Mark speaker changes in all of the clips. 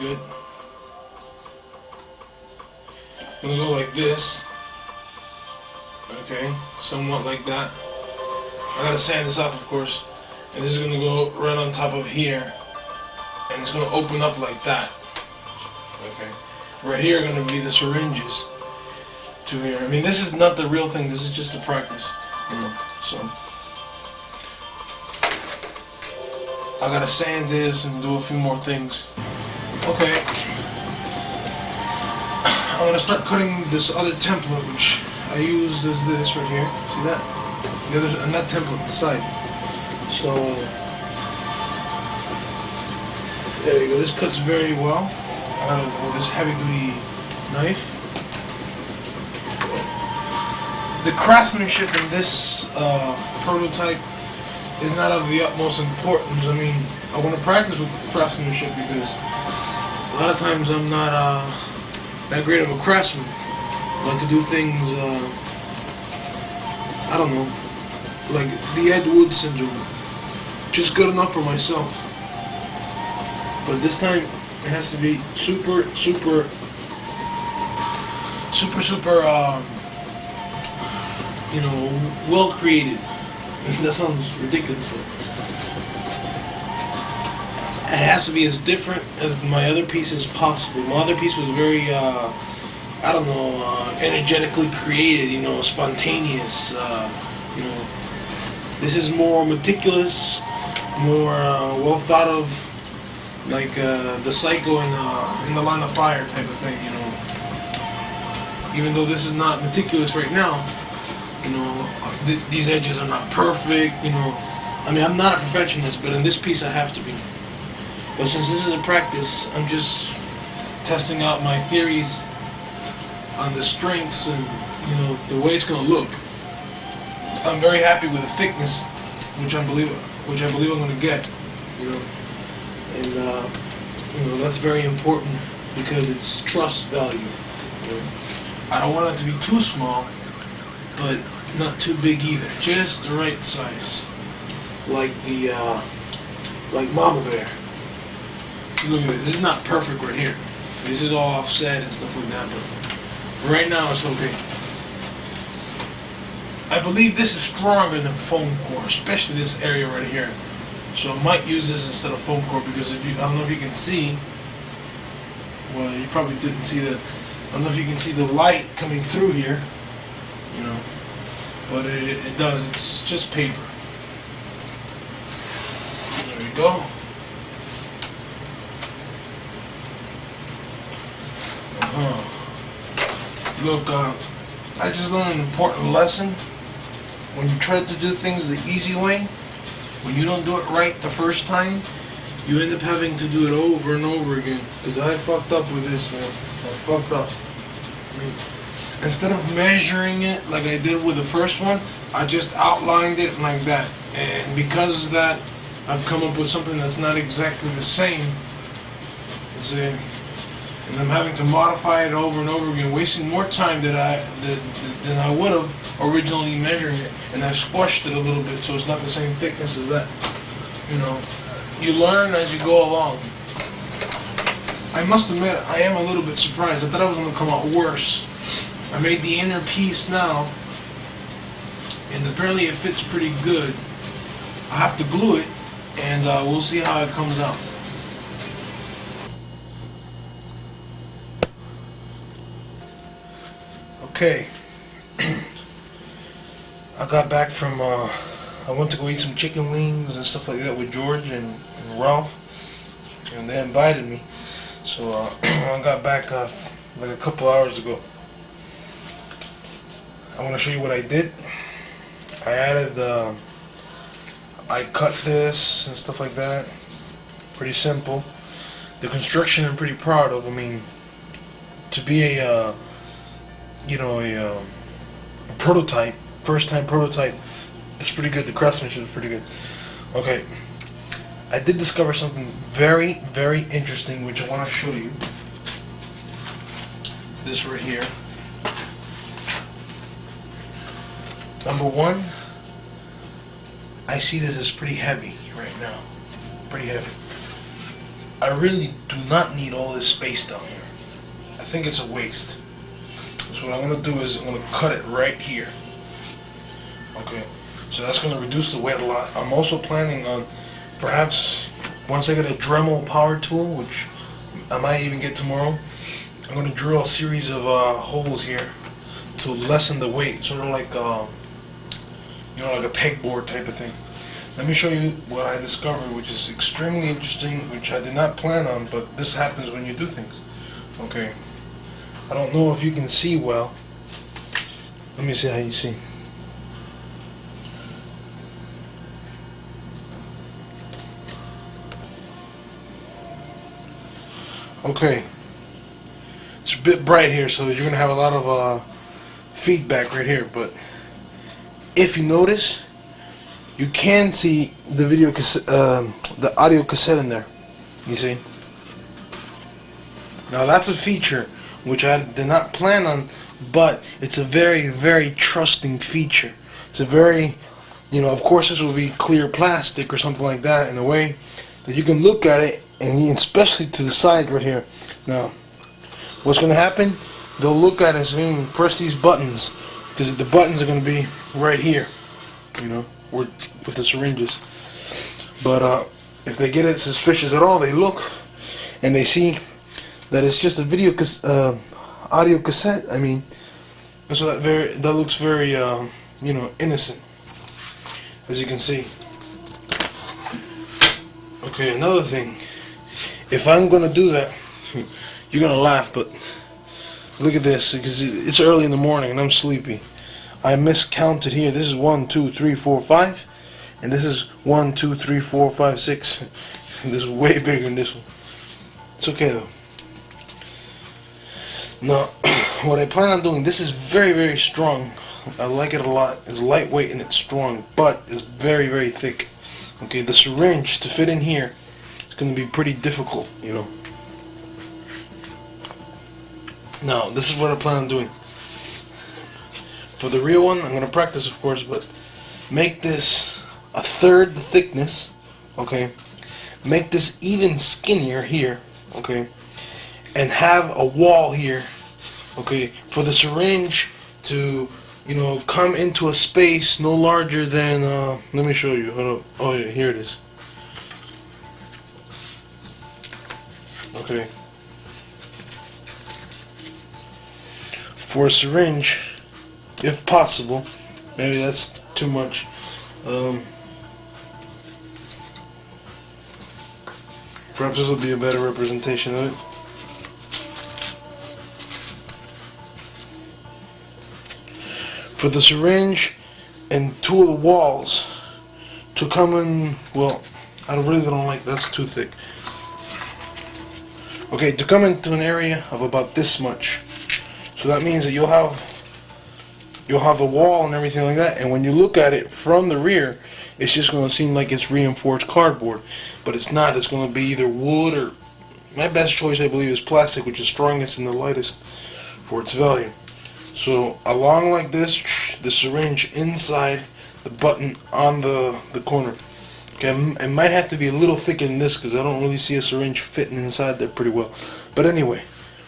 Speaker 1: good. I'm gonna go like this. Okay, somewhat like that. I gotta sand this off, of course. And this is gonna go right on top of here. And it's gonna open up like that. Okay. Right here are gonna be the syringes to here. I mean, this is not the real thing. This is just a practice. So I gotta sand this and do a few more things. Okay. I'm gonna start cutting this other template, which I used as this right here. See that? The other, and that template, the side. So there you go. This cuts very well with this heavy-duty knife. The craftsmanship in this prototype is not of the utmost importance. I mean, I want to practice with craftsmanship because a lot of times I'm not that great of a craftsman. I like to do things, I don't know, like the Ed Wood syndrome. Just good enough for myself. But this time it has to be super, you know, well created. That sounds ridiculous. It has to be as different as my other piece as possible. My other piece was very, I don't know, energetically created, you know, spontaneous. You know, this is more meticulous, more well thought of, like the Psycho in the Line of Fire type of thing, you know. Even though this is not meticulous right now, you know, these edges are not perfect, you know. I mean, I'm not a perfectionist, but in this piece I have to be. But since this is a practice, I'm just testing out my theories on the strengths and, you know, the way it's going to look. I'm very happy with the thickness, which I believe I'm going to get, you know. And you know, that's very important because it's trust value. You know? I don't want it to be too small, but not too big either. Just the right size, like the like Mama Bear. Look at this. This is not perfect right here. This is all offset and stuff like that, but right now it's okay. I believe this is stronger than foam core, especially this area right here. So I might use this instead of foam core because if you, I don't know if you can see. Well, you probably didn't see that. I don't know if you can see the light coming through here. You know, but it does. It's just paper. There we go. Look, I just learned an important lesson. When you try to do things the easy way, when you don't do it right the first time, you end up having to do it over and over again. Because I fucked up with this, man. I fucked up. I mean, instead of measuring it like I did with the first one, I just outlined it like that. And because of that, I've come up with something that's not exactly the same. And I'm having to modify it over and over again, wasting more time than I would have originally measuring it. And I've squashed it a little bit so it's not the same thickness as that. You know, you learn as you go along. I must admit, I am a little bit surprised. I thought it was going to come out worse. I made the inner piece now, and apparently it fits pretty good. I have to glue it, and we'll see how it comes out. Okay, I got back from, I went to go eat some chicken wings and stuff like that with George and Ralph, and they invited me, so I got back like a couple hours ago. I want to show you what I did. I added, I cut this and stuff like that, pretty simple. The construction I'm pretty proud of. I mean, to be a you know, a prototype, first time prototype, it's pretty good. The craftsmanship is pretty good. Okay, I did discover something very, very interesting which I want to show you. This right here. Number one, I see this as pretty heavy right now. Pretty heavy. I really do not need all this space down here. I think it's a waste. So what I'm going to do is I'm going to cut it right here. Okay, so that's going to reduce the weight a lot. I'm also planning on perhaps once I get a Dremel power tool, which I might even get tomorrow, I'm going to drill a series of holes here to lessen the weight, sort of like like a pegboard type of thing. Let me show you what I discovered, which is extremely interesting, which I did not plan on, but this happens when you do things. Okay, I don't know if you can see well. Let me see how you see. Okay, it's a bit bright here, so you're gonna have a lot of feedback right here, but if you notice, you can see the video cassette, the audio cassette in there. You see? Now that's a feature which I did not plan on, but it's a very, very trusting feature. It's a very, of course this will be clear plastic or something like that in a way that you can look at it, and especially to the side right here. Now, what's going to happen? They'll look at it and press these buttons, because the buttons are going to be right here, with the syringes. But if they get it suspicious at all, they look and they see that it's just a audio cassette. I mean, so that looks very innocent, as you can see. Okay, another thing, if I'm gonna do that, you're gonna laugh, but look at this, because it's early in the morning and I'm sleepy. I miscounted here. This is 1, 2, 3, 4, 5, and this is 1, 2, 3, 4, 5, 6. This is way bigger than this one. It's okay though. Now, what I plan on doing, this is very, very strong. I like it a lot. It's lightweight and it's strong, but it's very, very thick. Okay, the syringe to fit in here is going to be pretty difficult, Now, this is what I plan on doing. For the real one, I'm going to practice, of course, but make this a third the thickness, okay? Make this even skinnier here, okay? And have a wall here, okay? For the syringe to, come into a space no larger than, let me show you. Hold up. Oh yeah, here it is. Okay. For a syringe, if possible, maybe that's too much. Perhaps this will be a better representation of it. For the syringe and two of the walls to come in, well, I really don't like, that's too thick. Okay, to come into an area of about this much. So that means that you'll have the wall and everything like that, and when you look at it from the rear, it's just going to seem like it's reinforced cardboard, but it's not. It's going to be either wood, or my best choice I believe is plastic, which is strongest and the lightest for its value. So along like this, the syringe inside the button on the corner. Okay, it might have to be a little thicker than this because I don't really see a syringe fitting inside there pretty well. But anyway,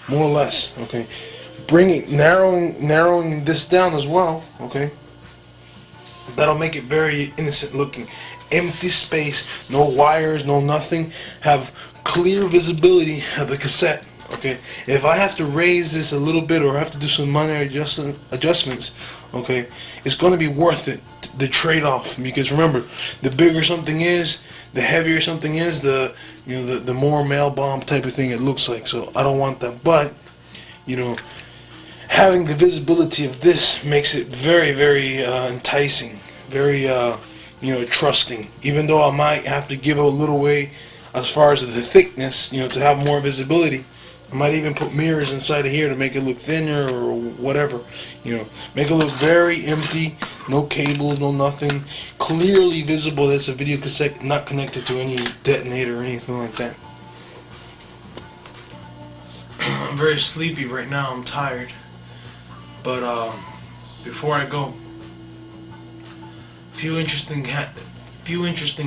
Speaker 1: more or less, okay. Narrowing this down as well, okay. That'll make it very innocent looking. Empty space, no wires, no nothing. Have clear visibility of the cassette. Okay, if I have to raise this a little bit or have to do some minor adjustments, okay, it's going to be worth it, the trade-off, because remember, the bigger something is, the heavier something is, the more mail bomb type of thing it looks like. So I don't want that, but having the visibility of this makes it very, very enticing, very trusting. Even though I might have to give a little way as far as the thickness, to have more visibility. I might even put mirrors inside of here to make it look thinner or whatever. Make it look very empty, no cables, no nothing. Clearly visible that's a video cassette, not connected to any detonator or anything like that. I'm very sleepy right now, I'm tired. But before I go, few interesting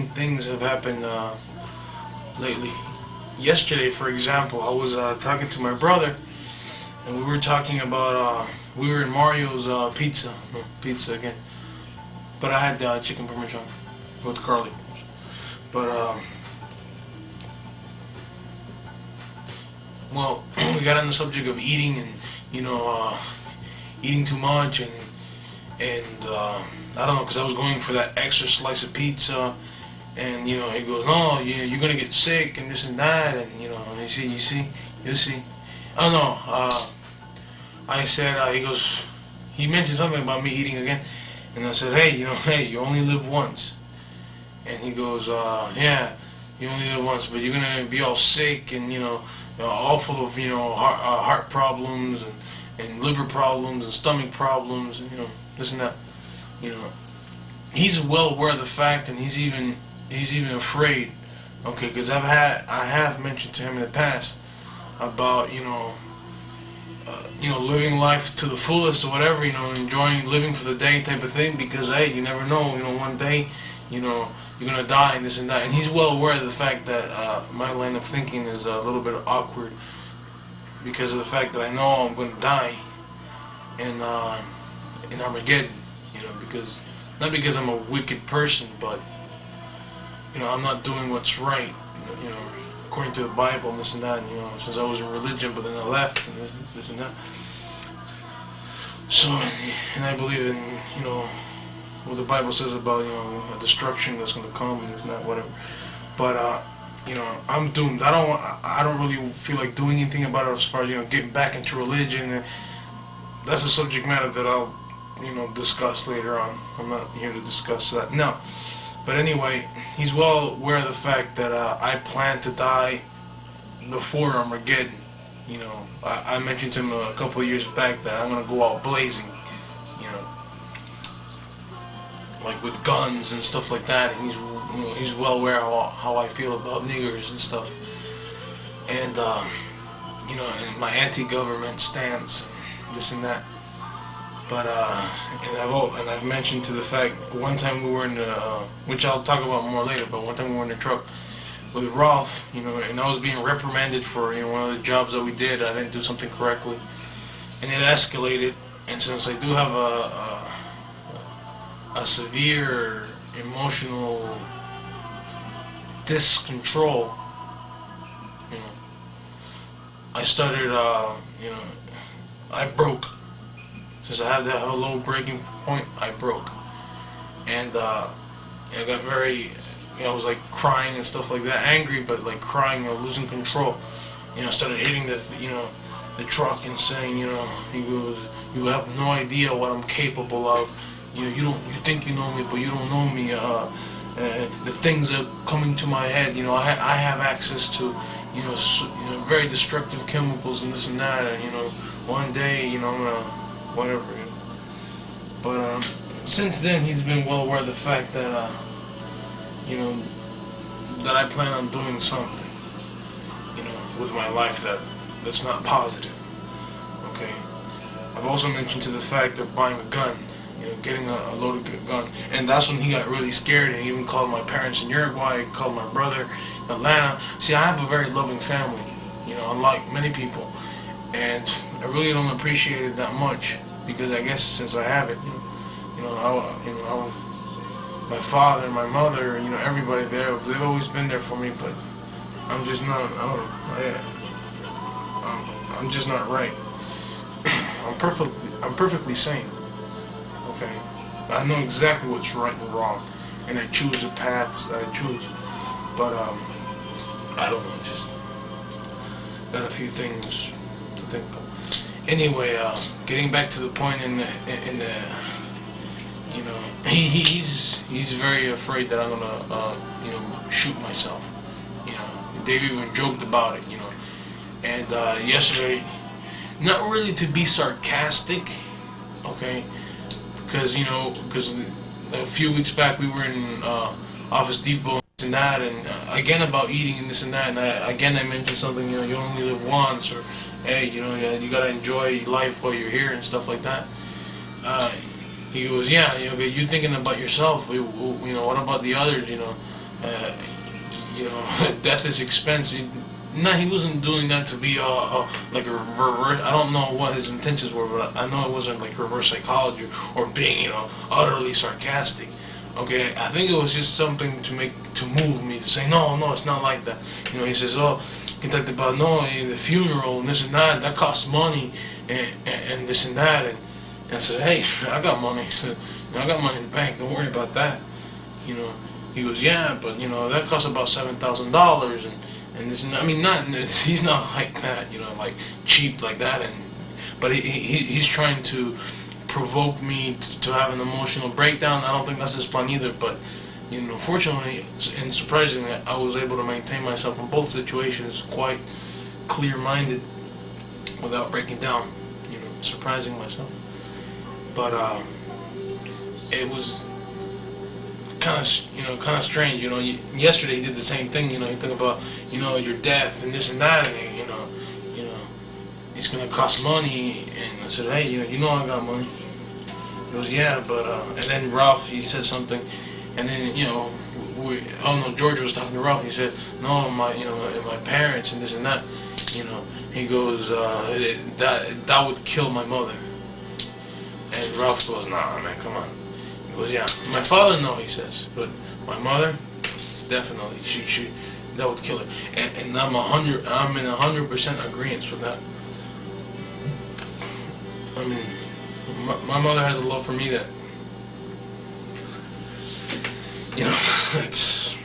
Speaker 1: things have happened lately. yesterday, for example, I was talking to my brother, and we were talking about we were in Mario's pizza again, but I had chicken parmesan with garlic. But well, we got on the subject of eating and eating too much and I don't know, because I was going for that extra slice of pizza. And he goes, no, you're gonna get sick and this and that, and you see. Oh no, I said, he mentioned something about me eating again, and I said, hey, you only live once. And he goes, yeah, you only live once, but you're gonna be all sick and all full of heart problems and liver problems and stomach problems and this and that. He's well aware of the fact, and he's even afraid, okay, because I have mentioned to him in the past about living life to the fullest or whatever, enjoying living for the day type of thing, because hey, you never know, one day, you're gonna die and this and that, and he's well aware of the fact that my line of thinking is a little bit awkward because of the fact that I know I'm gonna die in Armageddon, because not because I'm a wicked person, but I'm not doing what's right, according to the Bible and this and that, since I was in religion, but then I left and this and that. So, and I believe in, what the Bible says about, a destruction that's going to come and this and that, whatever. But, I'm doomed. I don't really feel like doing anything about it as far as, getting back into religion. That's a subject matter that I'll, discuss later on. I'm not here to discuss that now. But anyway, he's well aware of the fact that I plan to die before Armageddon. I mentioned to him a couple of years back that I'm going to go out blazing, like with guns and stuff like that. And he's well aware of how I feel about niggers and stuff. And, and my anti-government stance, this and that. But and I've mentioned to the fact one time we were in the which I'll talk about more later. But one time we were in the truck with Ralph, and I was being reprimanded for one of the jobs that we did. I didn't do something correctly, and it escalated. And since I do have a severe emotional discontrol, I started I broke. Since I had to have a low breaking point, I broke, and I got very, I was like crying and stuff like that, angry, but like crying, losing control. I started hitting the truck and saying, he goes, you have no idea what I'm capable of. You think you know me, but you don't know me. The things that are coming to my head, I have access to, very destructive chemicals and this and that, and one day, I'm gonna. Whatever. But since then he's been well aware of the fact that that I plan on doing something with my life that's not positive. Okay. I've also mentioned to the fact of buying a gun, getting a loaded gun, and that's when he got really scared and he even called my parents in Uruguay, called my brother in Atlanta. See, I have a very loving family, unlike many people. And I really don't appreciate it that much because I guess since I have it, my father and my mother, everybody there, they've always been there for me. But I'm just not. I'm just not right. I'm perfectly sane. Okay, I know exactly what's right and wrong, and I choose the paths that I choose. But I don't know. Just got a few things. Anyway, getting back to the point in the he's very afraid that I'm gonna shoot myself. They've even joked about it. And yesterday, not really to be sarcastic, okay, because a few weeks back we were in Office Depot and that, and again about eating and this and that, and I mentioned something, you only live once, or hey, you gotta enjoy life while you're here and stuff like that. He goes, yeah, you're thinking about yourself, but what about the others? Death is expensive. no, he wasn't doing that to be like a reverse. I don't know what his intentions were, but I know it wasn't like reverse psychology or being, utterly sarcastic. Okay, I think it was just something to move me to say no, no, it's not like that. He says, oh, he talked about no, the funeral and this and that costs money and this and that, and I said, hey, I got money. I got money in the bank. Don't worry about that. You know, he goes, yeah, but that costs about $7,000 and this. I mean, not he's not like that. Like cheap like that. But he's trying to provoke me to have an emotional breakdown. I don't think that's his plan either. But fortunately and surprisingly, I was able to maintain myself in both situations quite clear-minded without breaking down. Surprising myself. But it was kind of strange. Yesterday he did the same thing. He think about your death and this and that, and it's gonna cost money. And I said, hey, I got money. He goes, yeah, but and then Ralph, he said something, and then George was talking to Ralph. He said, no, my parents and this and that. He goes, that would kill my mother. And Ralph goes, nah, man, come on. He goes, yeah, my father, no, he says, but my mother, definitely, she that would kill her. And I'm in 100% agreement with that. I mean, my mother has a love for me that, it's.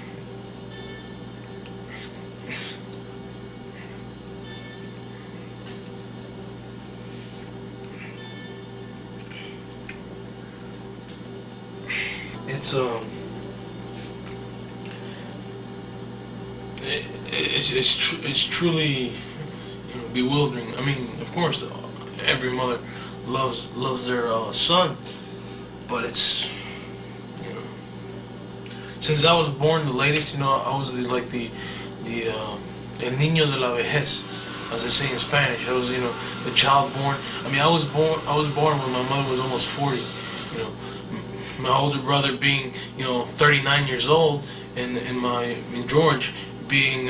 Speaker 1: It's truly bewildering. I mean, of course, every mother loves their son, but it's since I was born the latest, I was the el niño de la vejez, as they say in Spanish. I was the child born. I mean, I was born when my mother was almost 40. My older brother being 39 years old, and George being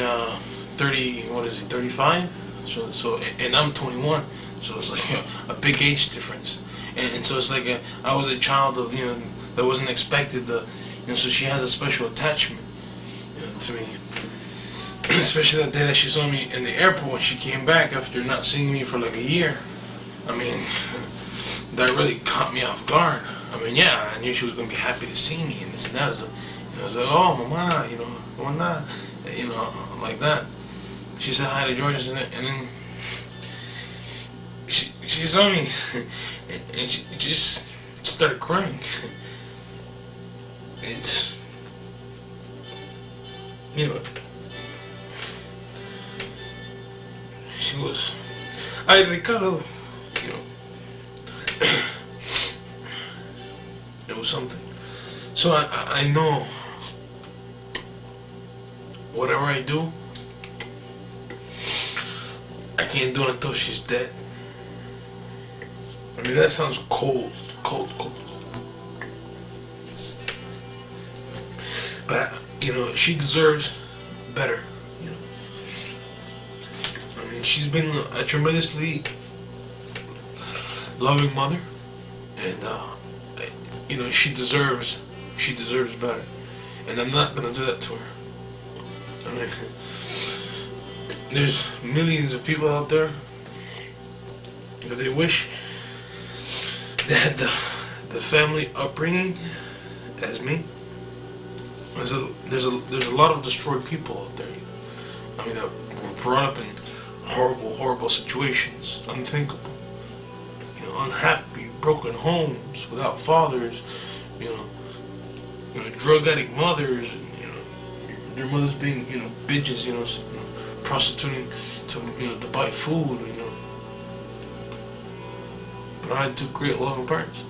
Speaker 1: 35. So and I'm 21, so it's like a big age difference, and so it's like I was a child of that wasn't expected. So she has a special attachment to me, especially that day that she saw me in the airport when she came back after not seeing me for like a year. I mean, that really caught me off guard. I mean, yeah, I knew she was going to be happy to see me and this and that. So, I was like, oh, mama, why not? Like that. She said hi to George, and then she saw me, and she just started crying. It's, she was, ay, Ricardo, it was something. So I know whatever I do, I can't do it until she's dead. I mean, that sounds cold. But she deserves better. I mean, she's been a tremendously loving mother, and she deserves better, and I'm not gonna do that to her. I mean, there's millions of people out there that they wish they had the family upbringing as me. There's a lot of destroyed people out there. I mean, that were brought up in horrible situations, unthinkable. Unhappy, broken homes without fathers. Drug addict mothers, and their mothers being bitches, prostituting to buy food, But I had two great loving parents.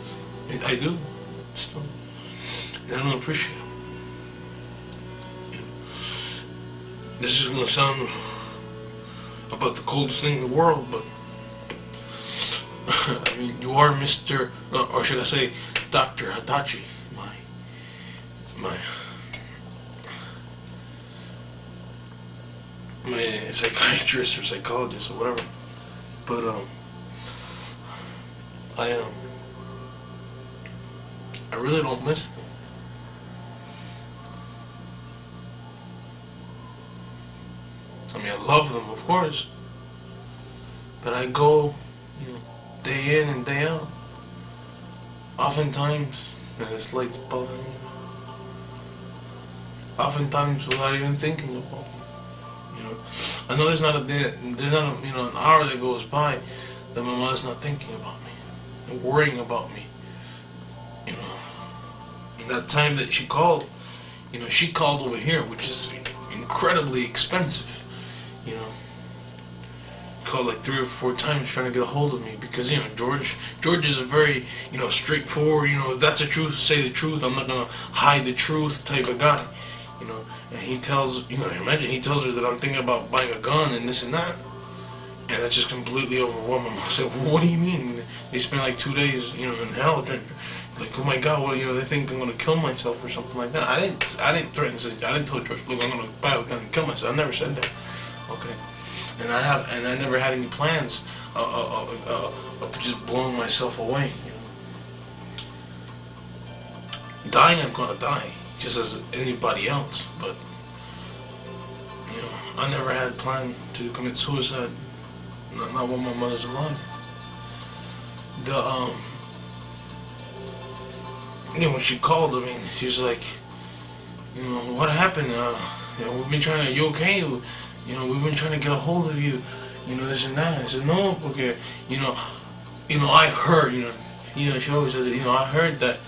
Speaker 1: I do still. And I don't appreciate them. This is gonna sound about the coldest thing in the world, but I mean, you are Mr. Or should I say, Dr. Hitachi, my my psychiatrist or psychologist or whatever. But I I really don't miss them. I mean, I love them, of course, but I go, day in and day out. Oftentimes, and it's like bothering me. Oftentimes, without even thinking about it. I know there's not an hour that goes by that my mother's not thinking about me, and worrying about me. And that time that she called, she called over here, which is incredibly expensive. Called like 3 or 4 times trying to get a hold of me because George is a very straightforward, if that's the truth, say the truth, I'm not gonna hide the truth type of guy. And he tells imagine he tells her that I'm thinking about buying a gun and this and that, and that just completely overwhelmed him. I said, what do you mean? They spent like 2 days in hell like, oh my god, what, they think I'm gonna kill myself or something like that. I didn't threaten, I didn't tell George, look, I'm gonna buy a gun and kill myself. I never said that. Okay. And I never had any plans of just blowing myself away. Dying, I'm gonna die, just as anybody else. But I never had planned to commit suicide. Not when my mother's alive. When she called, she's like, what happened? We've been trying to. You okay? We've been trying to get a hold of you, this and that. I said, no, okay, I heard, she always said, I heard that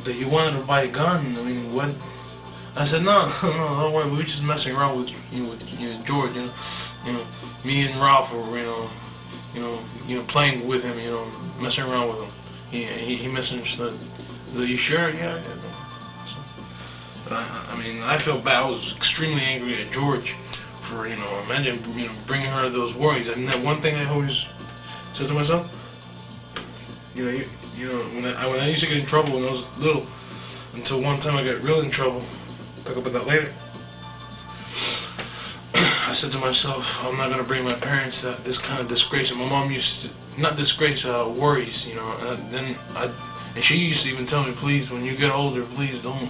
Speaker 1: you wanted to buy a gun. What? I said, no, don't worry, we were just messing around with George, me and Ralph were, playing with him, messing around with him. He misunderstood. Are you sure? Yeah. But I felt bad. I was extremely angry at George for, imagine, bringing her those worries. And that one thing I always said to myself, when I used to get in trouble when I was little, until one time I got real in trouble. Talk about that later. I said to myself, I'm not gonna bring my parents this kind of disgrace. And my mom used to, not disgrace, worries, and she used to even tell me, please, when you get older, please don't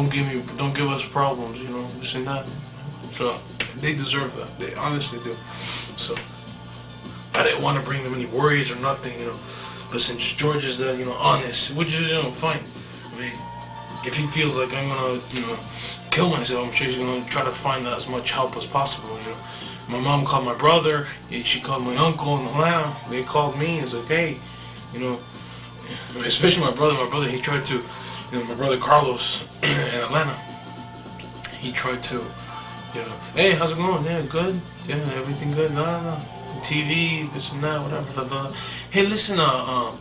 Speaker 1: give us problems, this and that. So they deserve that. They honestly do. So I didn't want to bring them any worries or nothing, But since George is honest, which is fine. If he feels like I'm gonna kill myself, I'm sure he's gonna try to find as much help as possible. My mom called my brother. She called my uncle in Atlanta. They called me. It's like, hey, especially my brother. My brother, he tried to. My brother Carlos in Atlanta, he tried to, hey, how's it going? Yeah, good. Yeah, everything good. No. TV, this and that, whatever. Blah, blah. Hey, listen, my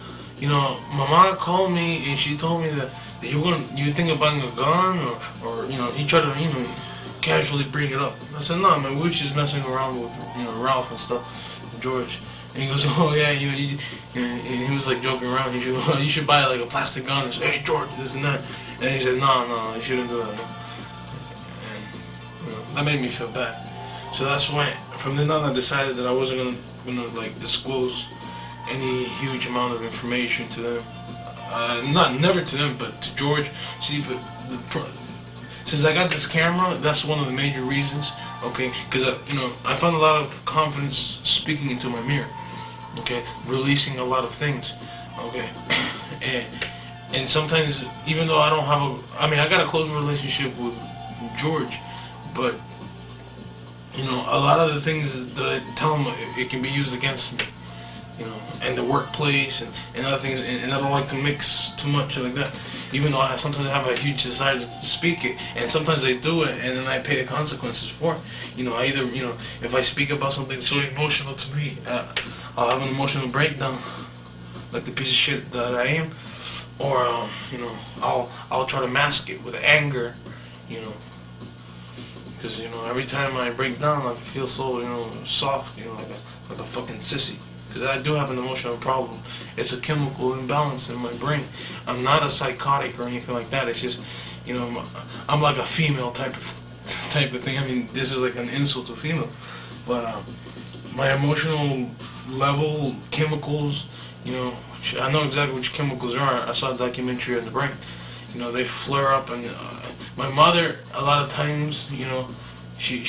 Speaker 1: mom called me and she told me that you think about buying a gun or he tried to, casually bring it up. I said, no, man, we were just messing around with, Ralph and stuff, George. And he goes, oh yeah, and he was like joking around. You should buy like a plastic gun and say, hey George, this and that. And he said, no, you shouldn't do that. And that made me feel bad. So that's why from then on I decided that I wasn't gonna like disclose any huge amount of information to them. Never to them, but to George. See, but since I got this camera, that's one of the major reasons. Okay, because I found a lot of confidence speaking into my mirror. Okay, releasing a lot of things. Okay, and sometimes even though I don't have I got a close relationship with George, but a lot of the things that I tell him, it can be used against me. And the workplace and other things, and I don't like to mix too much like that. Even though I sometimes have a huge desire to speak it, and sometimes I do it, and then I pay the consequences for it. I either, if I speak about something so emotional to me, I'll have an emotional breakdown, like the piece of shit that I am, or I'll try to mask it with anger, because every time I break down, I feel so soft, like a fucking sissy. Because I do have an emotional problem. It's a chemical imbalance in my brain. I'm not a psychotic or anything like that. It's just, I'm like a female type of type of thing. I mean, this is like an insult to females, but my emotional level, chemicals, you know, I know exactly which chemicals are. I saw a documentary on the brain. You know, they flare up, and my mother, a lot of times, you know, she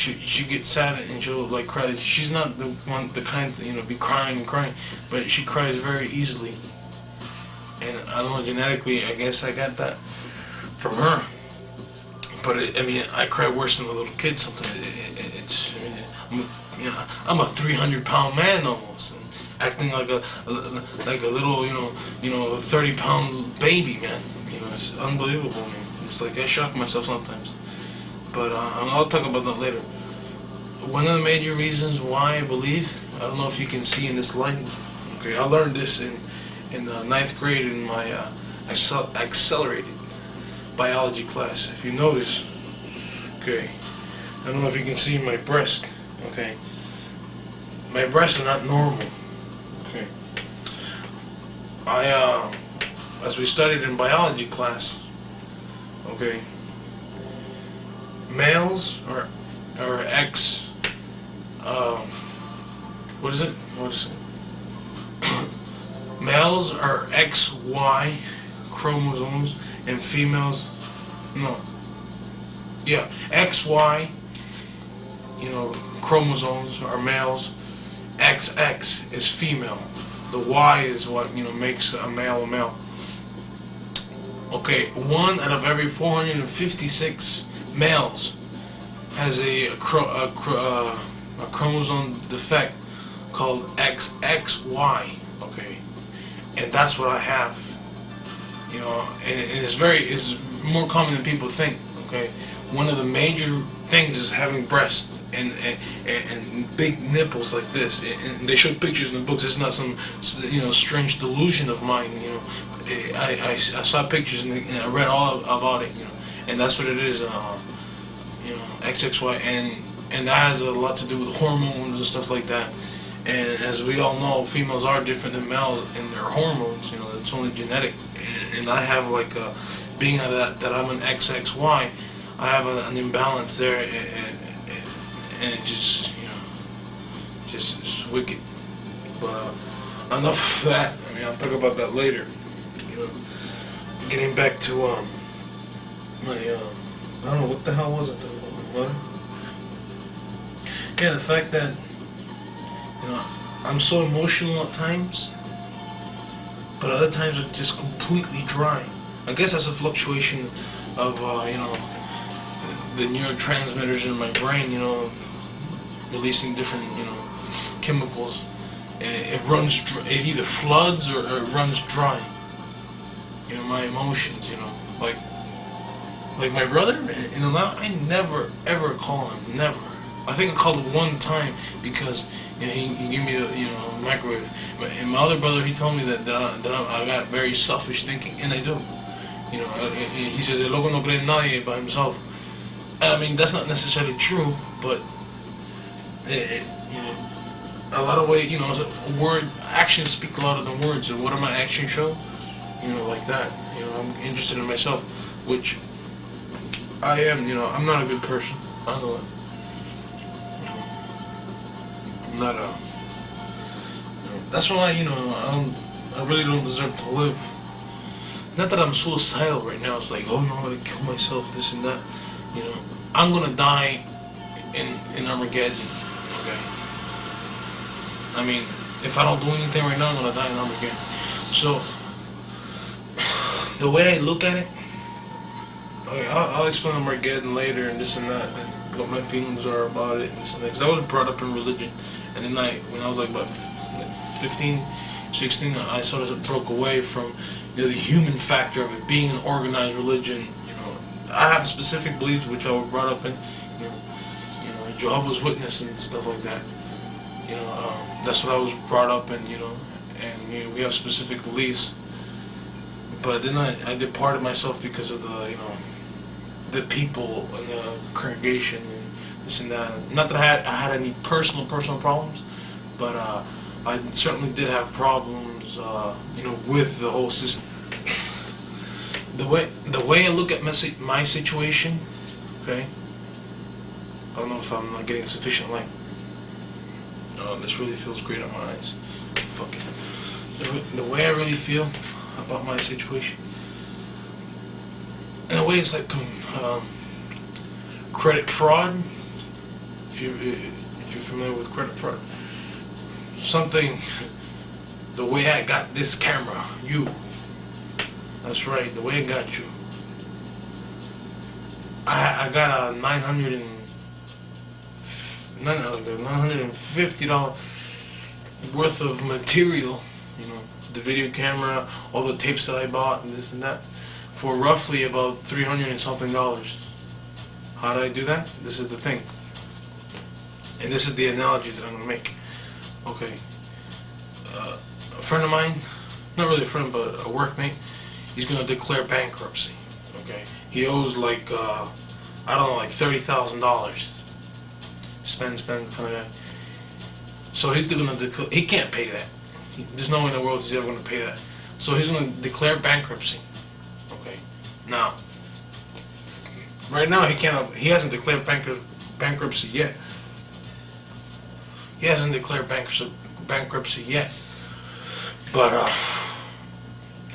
Speaker 1: gets sad and she'll like cry. She's not the kind to, you know, be crying and crying, but she cries very easily. And I don't know, genetically, I guess I got that from her. But I mean, I cry worse than a little kid sometimes. It's, I mean, I'm a 300-pound man almost, and acting like a little, you know, 30-pound baby, man. You know, it's unbelievable, man. It's like I shock myself sometimes. But I'll talk about that later. One of the major reasons why I believe, I don't know if you can see in this light. Okay, I learned this in ninth grade in my accelerated biology class. If you notice, okay, I don't know if you can see my breast. Okay, my breasts are not normal. Okay, as we studied in biology class, okay, males are X. What is it? Males are XY chromosomes, and females, XY, you know, chromosomes are males. XX is female. The Y is what, you know, makes a male a male. Okay, 1 out of every 456 males has a chromosome defect called XXY. Okay, and that's what I have. You know, and it's more common than people think. Okay, one of the major things is having breasts and big nipples like this. And they show pictures in the books. It's not some, you know, strange delusion of mine. You know, I saw pictures and I read all about it. You know, and that's what it is. You know, XXY, and that has a lot to do with hormones and stuff like that. And as we all know, females are different than males in their hormones. You know, it's only genetic. And I have like being that I'm an XXY, I have an imbalance there, and it just, you know, just it's wicked. But enough of that. I mean, I'll talk about that later. You know, getting back to my I don't know what the hell was it. What? Yeah, the fact that, you know, I'm so emotional at times, but other times it's just completely dry. I guess that's a fluctuation of, you know, the neurotransmitters in my brain, you know, releasing different, you know, chemicals. And it runs, it either floods or it runs dry. You know, my emotions, you know, like my brother, you know, I never ever call him, never. I think I called him one time because, you know, he gave me a, you know, microwave. And my other brother, he told me that I got very selfish thinking, and I do. You know, he says, "El loco no cree en nadie by himself." I mean, that's not necessarily true, but you know, a lot of ways, you know, actions speak louder than words. And what do my actions show? You know, like that. You know, I'm interested in myself, which I am. You know, I'm not a good person. I know it. I'm not a. You know, that's why, you know, I really don't deserve to live. Not that I'm suicidal right now. It's like, oh no, I'm gonna kill myself, this and that. You know, I'm gonna die in Armageddon. Okay. I mean, if I don't do anything right now, I'm gonna die in Armageddon. So, the way I look at it, okay, I'll explain Armageddon later and this and that, and what my feelings are about it and this and that. Because I was brought up in religion, and then when I was like about 15, 16, I sort of broke away from, you know, the human factor of it being an organized religion. You know, I have specific beliefs which I was brought up in, you know, Jehovah's Witness and stuff like that. You know, that's what I was brought up in. You know, and you know, we have specific beliefs. But then I departed myself because of the, you know, the people in the congregation and this and that. Not that I had any personal problems, but I certainly did have problems, you know, with the whole system. The way I look at my situation, okay, I don't know if I'm not getting sufficient light. This really feels great on my eyes. Fuck it. The way I really feel about my situation, in a way, it's like credit fraud. If you're familiar with credit fraud, the way I got this camera, that's right, the way I got you. I got a $950 worth of material, the video camera, all the tapes that I bought, and this and that, for roughly about $300 and something. How did I do that? This is the thing, and this is the analogy that I'm gonna make. Okay, a friend of mine, not really a friend, but a workmate, he's gonna declare bankruptcy. Okay, he owes like I don't know, like $30,000. Spend kind of guy. So he's gonna declare. He can't pay that. There's no way in the world he's ever gonna pay that. So he's gonna declare bankruptcy. Okay. Now, right now he hasn't declared bankruptcy yet. He hasn't declared bankruptcy yet. But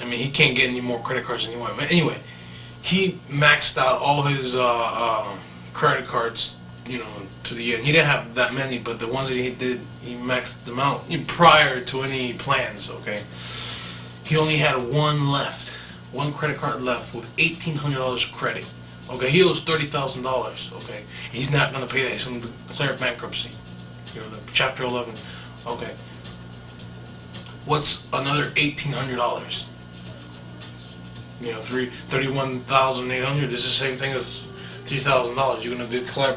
Speaker 1: I mean, he can't get any more credit cards anyway. But anyway, he maxed out all his credit cards, to the end. He didn't have that many, but the ones that he did, he maxed them out prior to any plans. Okay, he only had one credit card left with $1,800 credit. Okay, he owes $30,000. Okay, he's not gonna pay that. He's gonna declare bankruptcy. The Chapter 11. Okay, what's another $1,800? $31,800. This is the same thing as $3,000. You're gonna declare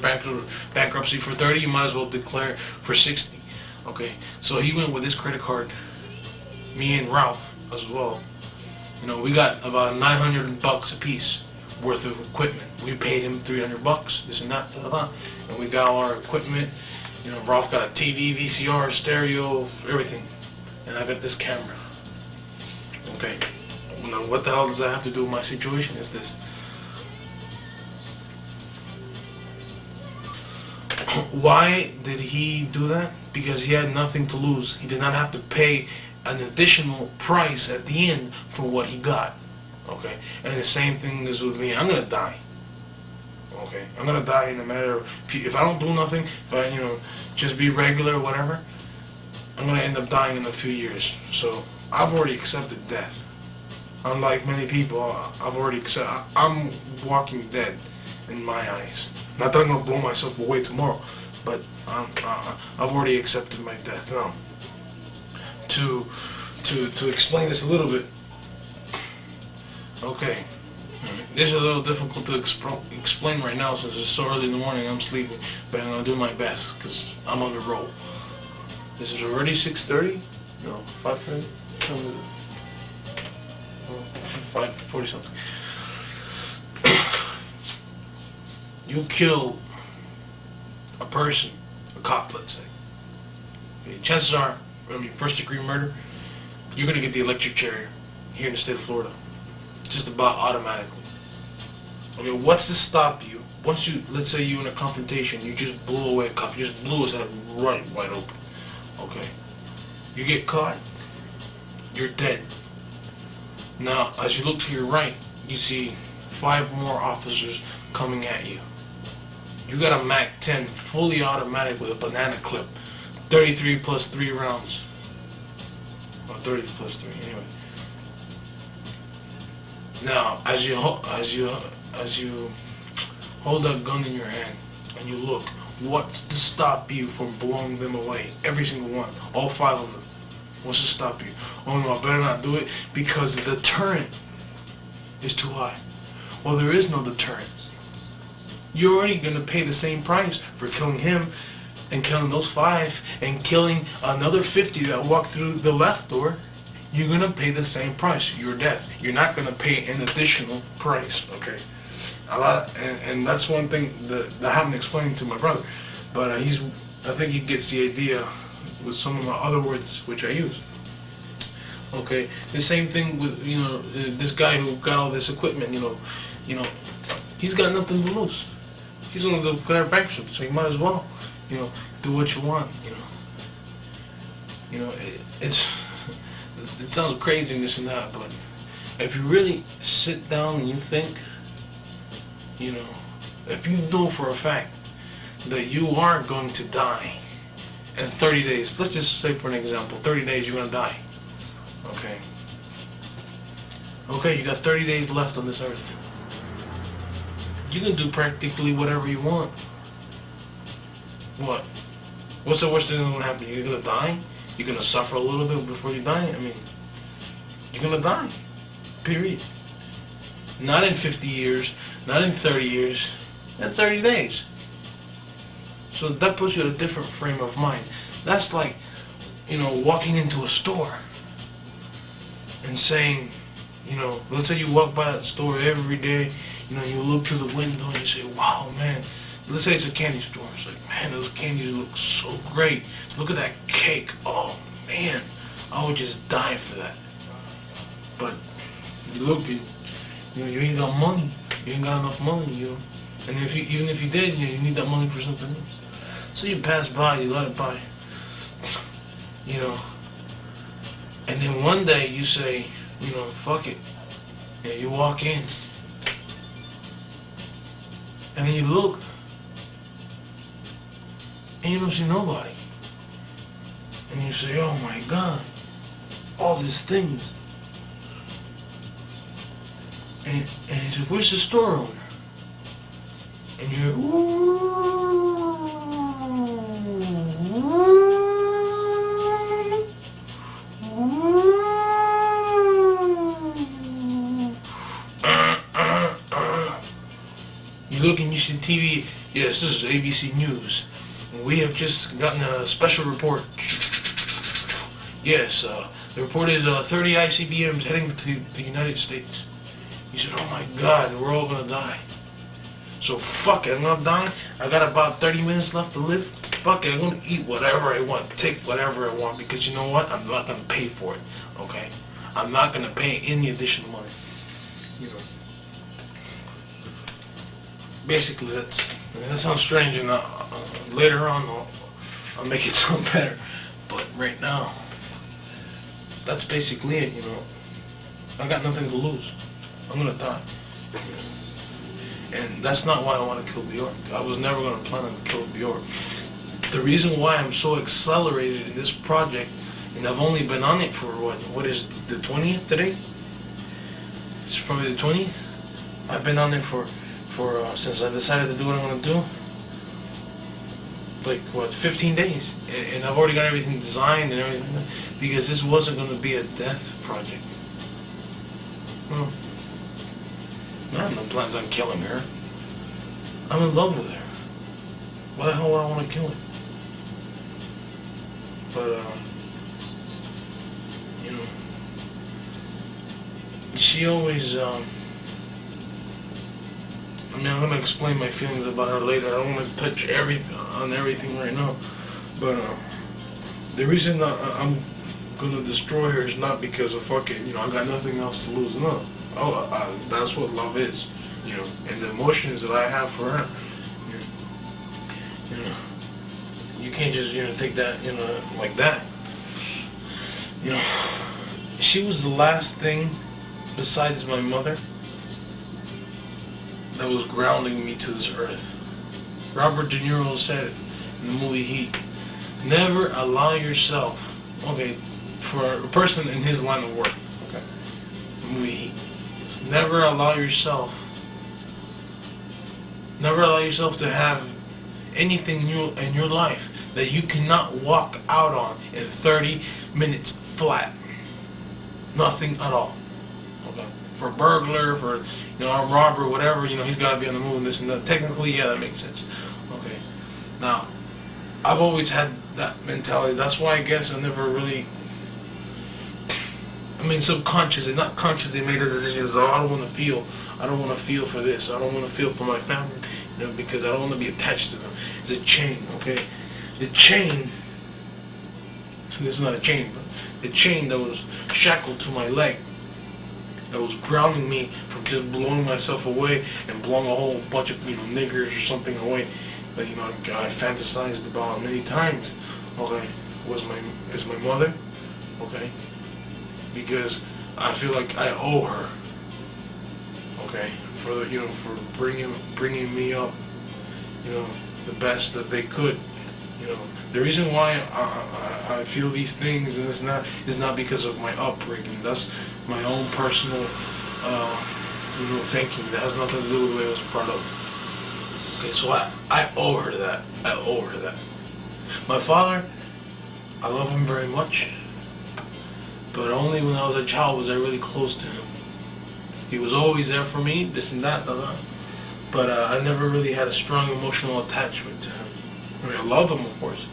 Speaker 1: bankruptcy for 30. You might as well declare for 60. Okay, so he went with his credit card. Me and Ralph as well. We got about $900 a piece worth of equipment. We paid him $300. This and that, and we got all our equipment. Ralph got a TV, VCR, stereo, everything, and I got this camera. Okay. Now, what the hell does that have to do with my situation? Is this? Why did he do that? Because he had nothing to lose. He did not have to pay an additional price at the end for what he got. Okay? And the same thing is with me. I'm gonna die. Okay? I'm gonna die in a matter of, if I don't do nothing, if I, just be regular or whatever, I'm gonna end up dying in a few years. So I've already accepted death. Unlike many people, I'm walking dead in my eyes. Not that I'm gonna blow myself away tomorrow, but I've already accepted my death. Now, to explain this a little bit, okay, this is a little difficult to explain right now since it's so early in the morning. I'm sleeping, but I'm gonna do my best because I'm on the roll. This is already 6:30. No, 5:30. 5:40 something. You kill a person, a cop, let's say. Okay, chances are, first degree murder, you're gonna get the electric chair here in the state of Florida, just about automatically. Okay, what's to stop you? Once let's say you're in a confrontation, you just blew away a cop, you just blew his head right wide open. Okay, you get caught, you're dead. Now, as you look to your right, you see 5 more officers coming at you. You got a MAC-10 fully automatic with a banana clip, 33 plus 3 rounds. Or 30 plus 3, anyway. Now, as you hold that gun in your hand and you look, what's to stop you from blowing them away? Every single one, all 5 of them. What's to stop you? Oh no, I better not do it because the deterrent is too high. Well, there is no deterrent. You're already going to pay the same price for killing him and killing those 5 and killing another 50 that walk through the left door. You're going to pay the same price, your death. You're not going to pay an additional price, okay? And that's one thing that I haven't explained to my brother, but I think he gets the idea with some of my other words which I use. Okay, the same thing with this guy who got all this equipment. He's got nothing to lose. He's gonna declare bankruptcy, so you might as well, do what you want. It's it sounds crazy and this and that, but if you really sit down and you think, if you know for a fact that you are going to die in 30 days, let's just say for an example, 30 days you're gonna die. Okay, you got 30 days left on this earth. You can do practically whatever you want. What? What's the worst thing that's gonna happen? You're gonna die? You're gonna suffer a little bit before you die? You're gonna die. Period. Not in 50 years, not in 30 years, in 30 days. So that puts you in a different frame of mind. That's like, walking into a store and saying, let's say you walk by that store every day, you look through the window and you say, wow, man. Let's say it's a candy store. It's like, man, those candies look so great. Look at that cake. Oh, man, I would just die for that. But you look at, you ain't got money. You ain't got enough money, And even if you did, you need that money for something else. So you pass by, you let it by. And then one day you say, fuck it. And you walk in. And then you look. And you don't see nobody. And you say, oh my God, all these things. And you say, where's the store owner? And you're, you look and you see TV. Yes, this is ABC News. We have just gotten a special report. Yes, the report is 30 ICBMs heading to the United States. You said, oh my God, we're all gonna die. So fuck it, I'm gonna die. I got about 30 minutes left to live. Fuck it, I'm gonna eat whatever I want, take whatever I want, because you know what? I'm not gonna pay for it, okay? I'm not gonna pay any additional money, Basically, that sounds strange, and later on I'll make it sound better. But right now, that's basically it, I got nothing to lose. I'm gonna die. And that's not why I want to kill Bjork. I was never gonna plan on kill Bjork. The reason why I'm so accelerated in this project, and I've only been on it for what is it, the 20th today? It's probably the 20th. I've been on it for since I decided to do what I'm gonna do, like 15 days, and I've already got everything designed and everything, because this wasn't gonna be a death project. No, I have no plans on killing her. I'm in love with her. Why the hell would I want to kill her? But she always I'm gonna explain my feelings about her later. I don't want to touch everything right now. But the reason I'm gonna destroy her is not because of fucking, I got nothing else to lose. No, that's what love is, and the emotions that I have for her. You can't just take that like that. She was the last thing besides my mother that was grounding me to this earth. Robert De Niro said it in the movie Heat. Never allow yourself, for a person in his line of work, the movie Heat. Never allow yourself to have anything in your life that you cannot walk out on in 30 minutes flat. Nothing at all. For a burglar, for a robber, whatever, he's got to be on the move and this and that. Technically, yeah, that makes sense. Okay. Now, I've always had that mentality. That's why I guess I never really. Subconsciously, not consciously, made a decision. So I don't want to feel. I don't want to feel for this. I don't want to feel for my family. Because I don't want to be attached to them. It's a chain. Okay. The chain. This is not a chain, but the chain that was shackled to my leg that was grounding me from just blowing myself away and blowing a whole bunch of niggers or something away that I fantasized about many times. Okay, is my mother. Okay, because I feel like I owe her. Okay, for for bringing me up, the best that they could. The reason why I feel these things and is not because of my upbringing. That's my own personal, thinking. That has nothing to do with the way I was brought up. Okay, so I owe her that. I owe her that. My father, I love him very much, but only when I was a child was I really close to him. He was always there for me, this and that, but I never really had a strong emotional attachment to him. I mean, I love him, of course,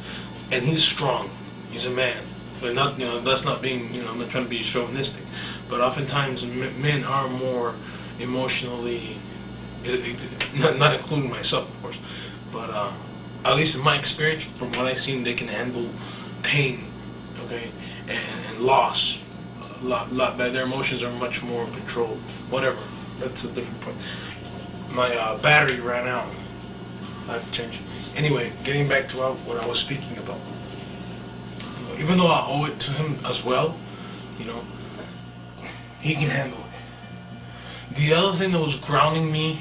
Speaker 1: and he's strong. He's a man. But not, that's not being, I'm not trying to be chauvinistic, but oftentimes men are more emotionally, not including myself, of course, but at least in my experience, from what I've seen, they can handle pain, okay, and loss a lot better. Their emotions are much more controlled. Whatever. That's a different point. My battery ran out. I had to change it. Anyway, getting back to what I was speaking about. Even though I owe it to him as well, he can handle it. The other thing that was grounding me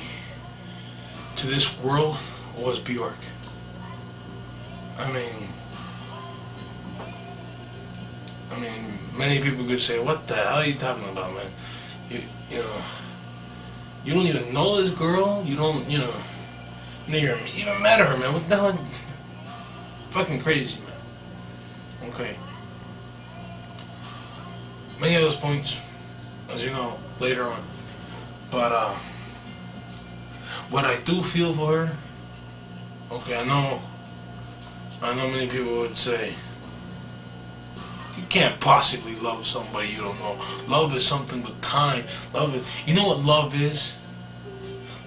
Speaker 1: to this world was Bjork. I mean, many people could say, "What the hell are you talking about, man? You don't even know this girl. You don't, you even met her, man. What the hell? Fucking crazy, man." Okay. Many of those points, as you know, later on. But what I do feel for her, okay, I know many people would say, you can't possibly love somebody you don't know. Love is something with time. You know what love is?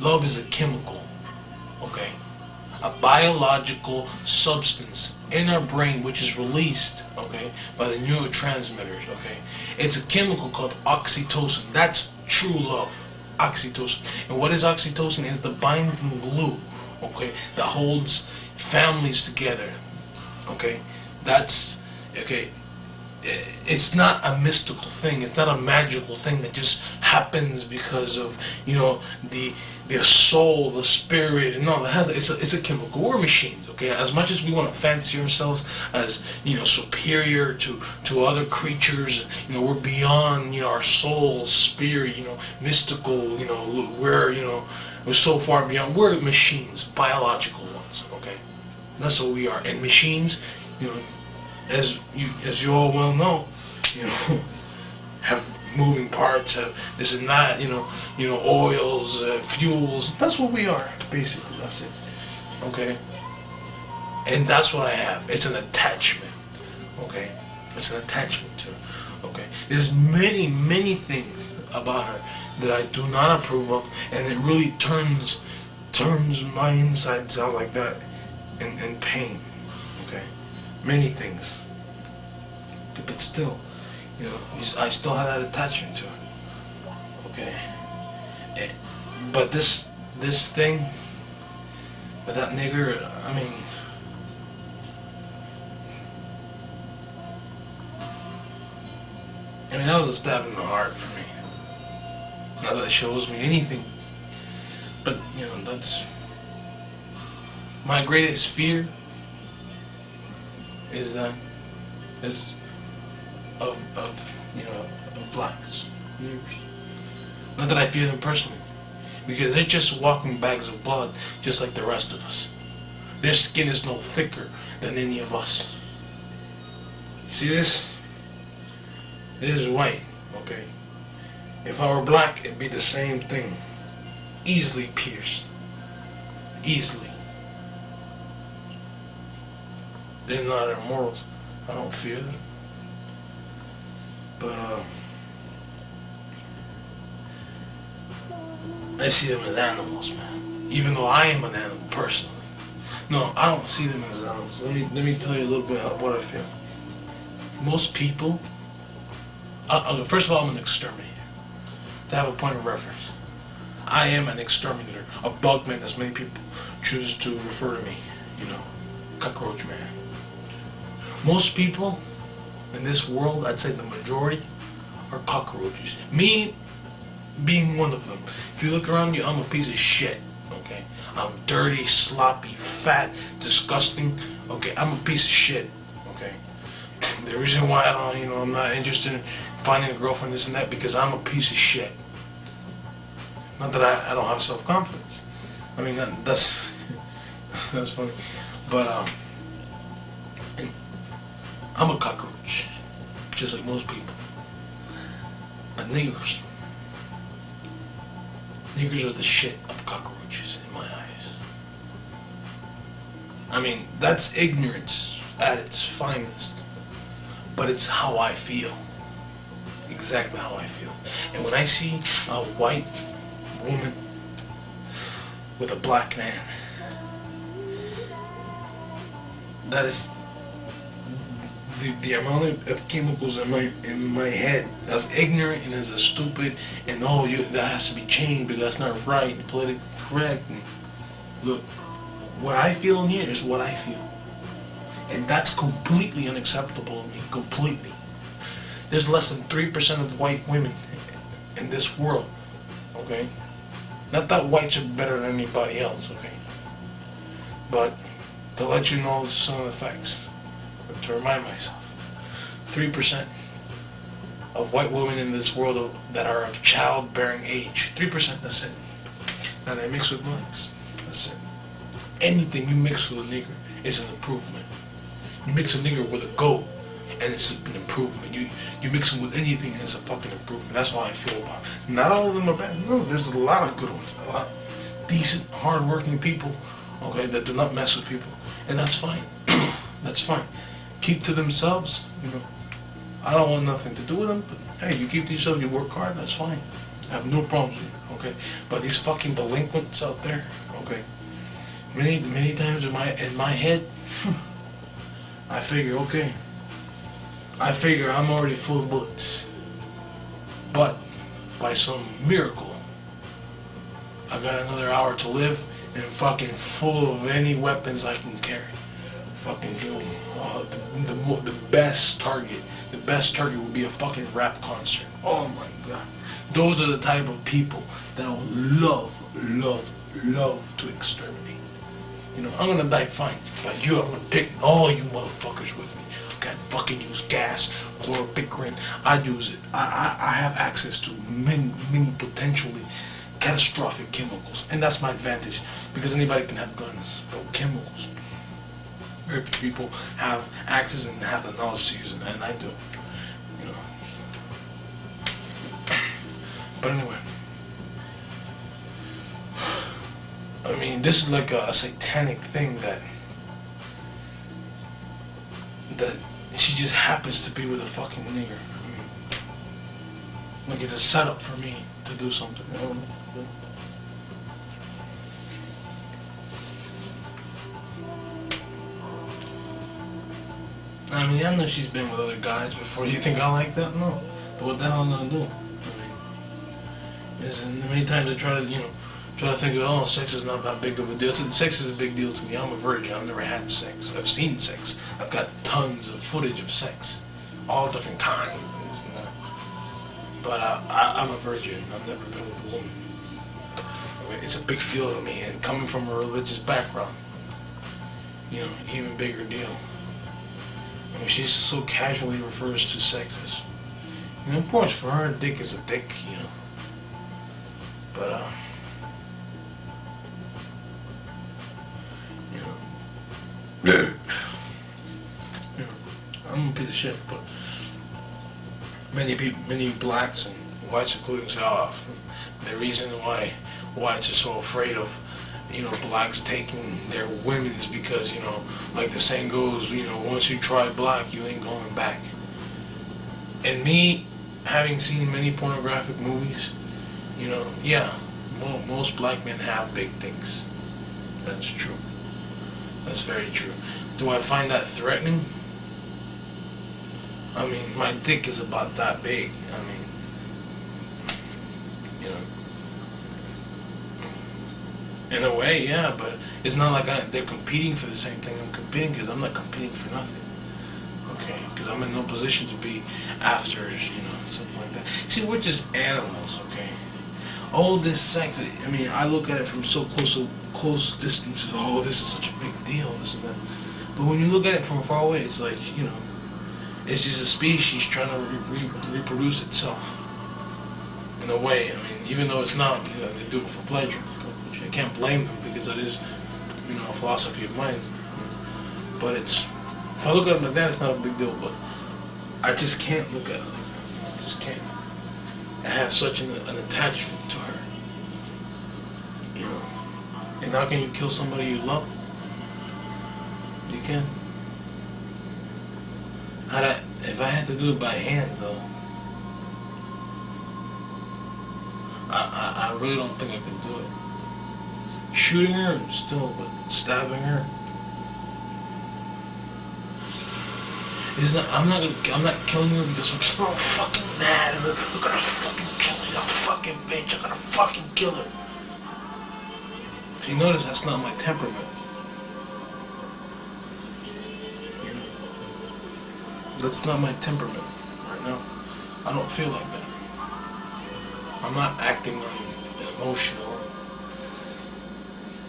Speaker 1: Love is a chemical, okay? A biological substance in our brain which is released, okay, by the neurotransmitters, okay? It's a chemical called oxytocin. That's true love, oxytocin. And what is oxytocin? It's the binding glue, okay, that holds families together, okay? That's, okay, it's not a mystical thing. It's not a magical thing that just happens because of the soul, the spirit, and all that. It's a chemical. We're machines, okay? As much as we want to fancy ourselves as superior to other creatures, we're beyond our soul, spirit, mystical. We're so far beyond. We're machines, biological ones, okay? That's what we are. And machines, as you all well know, have moving parts, have this and that, oils, fuels. That's what we are, basically. That's it. Okay. And that's what I have. It's an attachment. Okay. It's an attachment to her. Okay. There's many things about her that I do not approve of, and it really turns my insides out like that in pain. Okay. Many things. But still, I still have that attachment to her. Okay. But this thing, with that nigger, that was a stab in the heart for me. Not that it shows me anything, but that's my greatest fear. Is that of blacks. Not that I fear them personally, because they're just walking bags of blood, just like the rest of us. Their skin is no thicker than any of us. See this? This is white, okay? If I were black, it'd be the same thing. Easily pierced. Easily. They're not immortals. I don't fear them. But I see them as animals, man. Even though I am an animal personally. No, I don't see them as animals. Let me tell you a little bit of what I feel. Most people, first of all, I'm an exterminator. to have a point of reference. I am an exterminator, a bugman, as many people choose to refer to me. You know, cockroach man. Most people in this world, I'd say the majority, are cockroaches. Me being one of them. If you look around you, I'm a piece of shit. Okay, I'm dirty, sloppy, fat, disgusting. Okay, I'm a piece of shit. Okay, the reason why I'm not interested in finding a girlfriend, this and that, because I'm a piece of shit. Not that I don't have self-confidence. I mean, that's that's funny, but I'm a cockroach, just like most people. But niggers are the shit of cockroaches in my eyes. I mean, that's ignorance at its finest, but it's how I feel. Exactly how I feel. And when I see a white woman with a black man, that is the amount of chemicals in my head, as ignorant and as stupid, and that has to be changed because that's not right, politically correct. And look, what I feel in here is what I feel, and that's completely unacceptable to me. Completely. There's less than 3% of white women in this world. Okay, not that whites are better than anybody else. Okay, but to let you know some of the facts. To remind myself, 3% of white women in this world that are of childbearing age. 3%, that's it. Now they mix with blacks, that's it. Anything you mix with a nigger is an improvement. You mix a nigger with a goat, and it's an improvement. You mix them with anything, and it's a fucking improvement. That's how I feel about it. Not all of them are bad. No, there's a lot of good ones. A lot of decent, hard-working people, okay, that do not mess with people, and that's fine. That's fine. Keep to themselves, you know. I don't want nothing to do with them, but hey, you keep to yourself, you work hard, that's fine. I have no problems with you, okay? But these fucking delinquents out there, okay, many times in my head, I figure, okay, I'm already full of bullets. But by some miracle, I got another hour to live and fucking full of any weapons I can carry. Fucking the best target. The best target would be a fucking rap concert. Oh my god. Those are the type of people that I would love to exterminate. You know, I'm gonna die fine, but I'm gonna pick all you motherfuckers with me. Okay, I fucking use gas, chlorpicrin. I use it. I have access to many potentially catastrophic chemicals, and that's my advantage because anybody can have guns, but chemicals. Very few people have access and have the knowledge to use it, and I do. You know. But anyway, I mean, this is like a satanic thing that she just happens to be with a fucking nigger. I mean, like it's a setup for me to do something. You know? I mean, I know she's been with other guys before. You think I like that? No. But what the hell am I gonna do? I mean, many times I try to think of, oh, sex is not that big of a deal. Sex is a big deal to me. I'm a virgin. I've never had sex. I've seen sex. I've got tons of footage of sex, all different kinds and this and that. But I'm a virgin. I've never been with a woman. It's a big deal to me, and coming from a religious background, you know, even bigger deal. I mean, she so casually refers to sex as, you know, of course, for her, a dick is a dick, you know. But, you know, I'm a piece of shit, but many blacks and whites including say, oh, the reason why whites are so afraid of, you know, blacks taking their women is because, you know, like the saying goes, you know, once you try black, you ain't going back. And me, having seen many pornographic movies, you know, yeah, most black men have big dicks. That's true. That's very true. Do I find that threatening? I mean, my dick is about that big. I mean, You know, in a way, yeah, but it's not like they're competing for the same thing I'm competing, because I'm not competing for nothing. Okay, because I'm in no position to be after, something like that. See, we're just animals, okay? All this sex, I mean, I look at it from so close distances. Oh, this is such a big deal, this and that. But when you look at it from far away, it's like, it's just a species trying to reproduce itself. In a way, I mean, even though it's not, they do it for pleasure. Which I can't blame them, because that is, a philosophy of mine. But if I look at it like that, it's not a big deal. But I just can't look at it like that. I just can't. I have such an attachment to her. And how can you kill somebody you love? You can. If I had to do it by hand, though, I really don't think I could do it. Shooting her, still, but stabbing her. I'm not killing her because I'm so fucking mad. I'm gonna fucking kill her, you fucking bitch. I'm gonna fucking kill her. If you notice, that's not my temperament. That's not my temperament right now. I don't feel like that. I'm not acting emotional.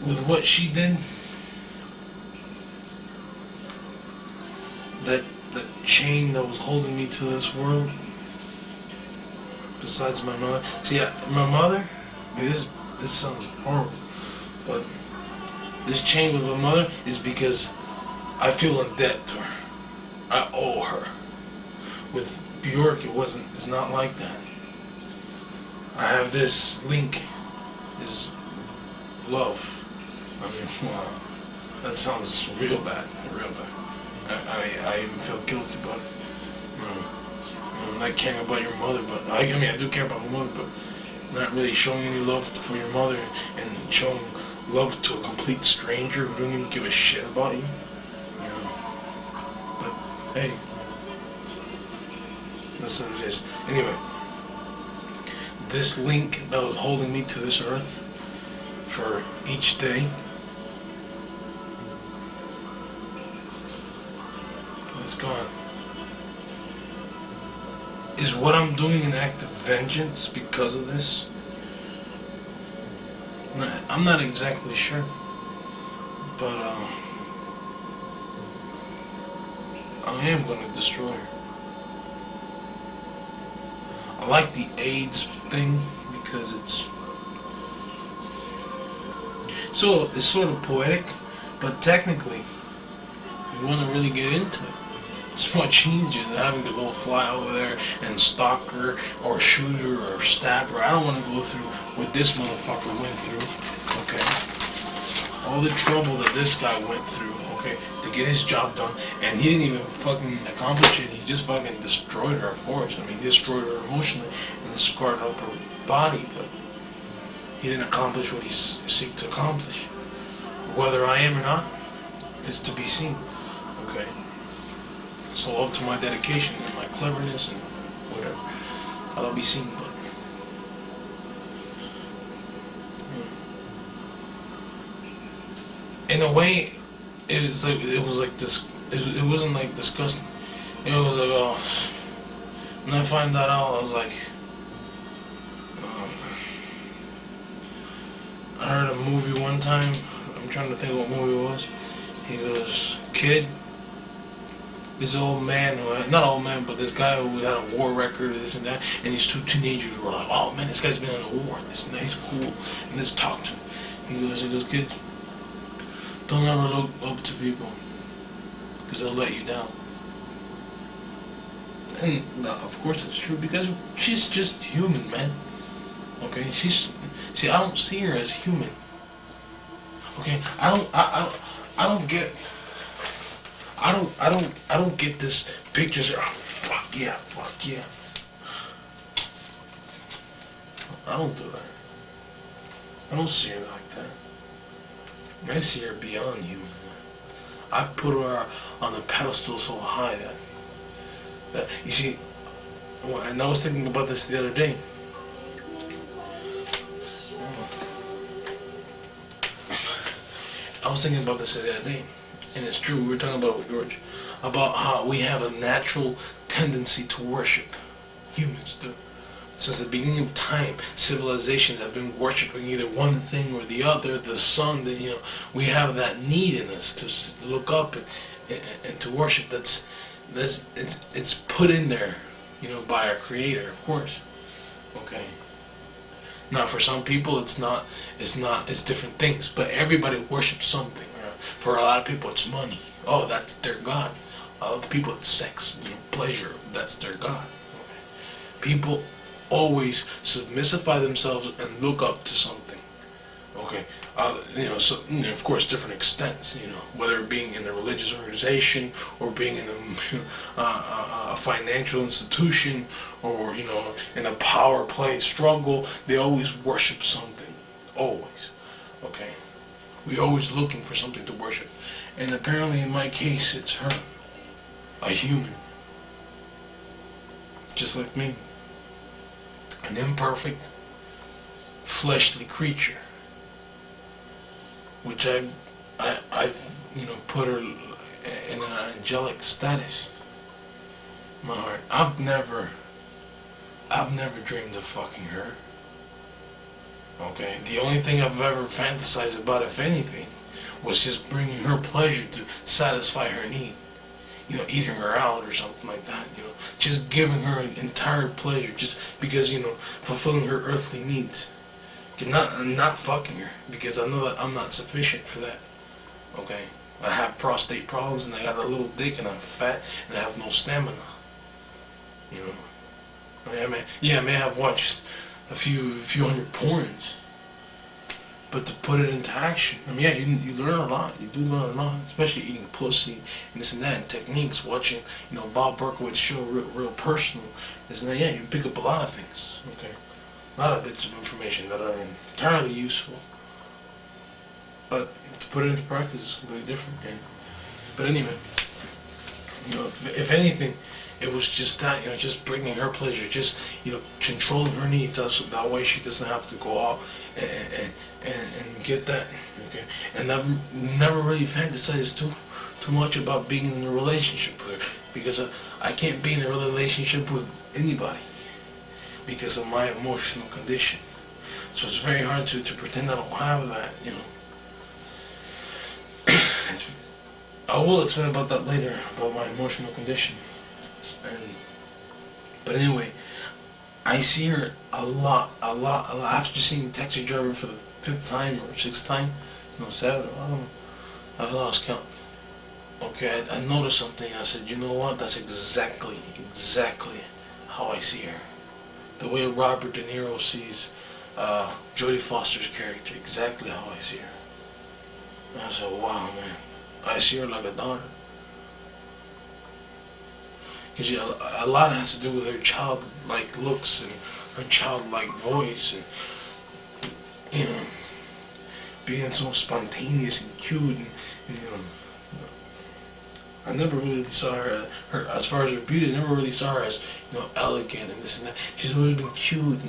Speaker 1: With what she did, that chain that was holding me to this world, besides my mother. See, my mother, I mean, this sounds horrible, but this chain with my mother is because I feel in debt to her. I owe her. With Bjork, it's not like that. I have this link, is love. I mean, wow, that sounds real bad, real bad. I even feel guilty about it. I'm not caring about your mother, but I mean, I do care about my mother, but not really showing any love for your mother and showing love to a complete stranger who don't even give a shit about you. But hey, that's what it is. Anyway, this link that was holding me to this earth for each day, it's gone. Is what I'm doing an act of vengeance because of this? I'm not exactly sure, but I am going to destroy her. I like the AIDS thing because it's sort of poetic, but technically, you want to really get into it. It's much easier than having to go fly over there and stalk her or shoot her or stab her. I don't want to go through what this motherfucker went through, okay? All the trouble that this guy went through, okay, to get his job done, and he didn't even fucking accomplish it. He just fucking destroyed her, of course. I mean, destroyed her emotionally and scarred up her body, but he didn't accomplish what he seek to accomplish. Whether I am or not is to be seen, okay? So up to my dedication and my cleverness and whatever, I'll be seen. But in a way, it was like this. It wasn't like disgusting. It was like, oh. When I find that out, I was like, I heard a movie one time. I'm trying to think what movie it was. He goes, kid. This old man, not old man, but this guy who had a war record, this and that, and these two teenagers were like, oh man, this guy's been in a war, this and that, he's cool, and let's talk to him. He goes, kids, don't ever look up to people, because they'll let you down. And of course it's true, because she's just human, man. Okay, see, I don't see her as human. Okay, I don't get this picture. Say, oh, fuck yeah. I don't do that. I don't see her like that. I see her beyond human. I've put her on the pedestal so high that you see, and I was thinking about this the other day. I was thinking about this the other day, and it's true. We were talking about it with George, about how we have a natural tendency to worship. Humans do. Since the beginning of time, civilizations have been worshiping either one thing or the other, the sun. We have that need in us to look up and to worship. It's put in there, by our Creator, of course. Okay. Now, for some people, it's not. It's different things. But everybody worships something. Right? For a lot of people, it's money. Oh, that's their god. Other people, it's sex, pleasure. That's their god. Okay. People always submissify themselves and look up to something. Okay. So of course, different extents. Whether being in a religious organization or being in a financial institution or in a power play struggle, they always worship something. Always. Okay. We always looking for something to worship, and apparently, in my case, it's her, a human, just like me, an imperfect, fleshly creature. Which I've put her in an angelic status. My heart. I've never dreamed of fucking her. Okay. The only thing I've ever fantasized about, if anything, was just bringing her pleasure to satisfy her need. Eating her out or something like that. Just giving her an entire pleasure, just because fulfilling her earthly needs. Not fucking her, because I know that I'm not sufficient for that. Okay? I have prostate problems, and I got a little dick, and I'm fat, and I have no stamina. I may have watched a few hundred porns, but to put it into action, you learn a lot. You do learn a lot, especially eating pussy and this and that, and techniques. Watching, Bob Berkowitz show, real personal. This and that. Yeah, you pick up a lot of things. Okay. A lot of bits of information that are entirely useful, but to put it into practice is completely different. Okay? But anyway, if anything, it was just that, just bringing her pleasure, just controlling her needs. That way she doesn't have to go out and get that. Okay, and I've never really fantasized too much about being in a relationship with her, because I can't be in a relationship with anybody, because of my emotional condition. So it's very hard to pretend I don't have that, I will explain about that later, about my emotional condition. But anyway, I see her a lot. After seeing Taxi Driver for the 5th time or 6th time, 7th, I don't know. I lost count. Okay, I noticed something. I said, you know what? That's exactly how I see her. The way Robert De Niro sees Jodie Foster's character, exactly how I see her. And I said, wow, man, I see her like a daughter. Because a lot has to do with her childlike looks and her childlike voice, and being so spontaneous and cute, and I never really saw her as far as her beauty. I never really saw her as elegant and this and that. She's always been cute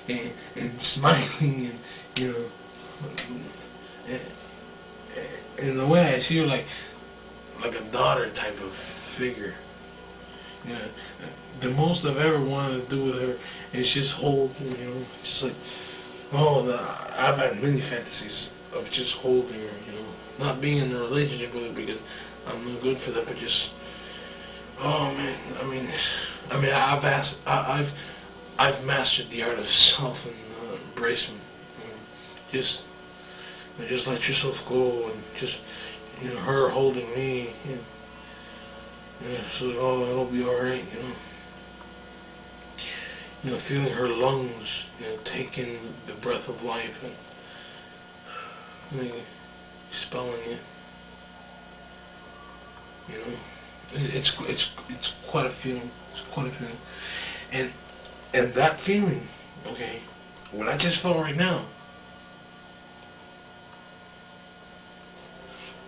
Speaker 1: and smiling, and and in a way I see her like a daughter type of figure. The most I've ever wanted to do with her is just hold, just like, I've had many fantasies of just holding her, not being in a relationship with her because I'm no good for that, but just, oh man, I've mastered the art of self and embracement. Just let yourself go, and just, her holding me, so it'll be alright, feeling her lungs, taking the breath of life and expelling it. It's quite a feeling. It's quite a feeling, and that feeling, okay, what I just felt right now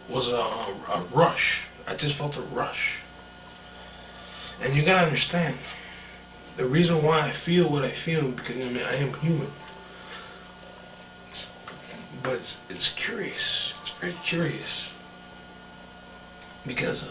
Speaker 1: was a rush. I just felt a rush. And you gotta understand, the reason why I feel what I feel, because I am human. But it's curious. It's very curious because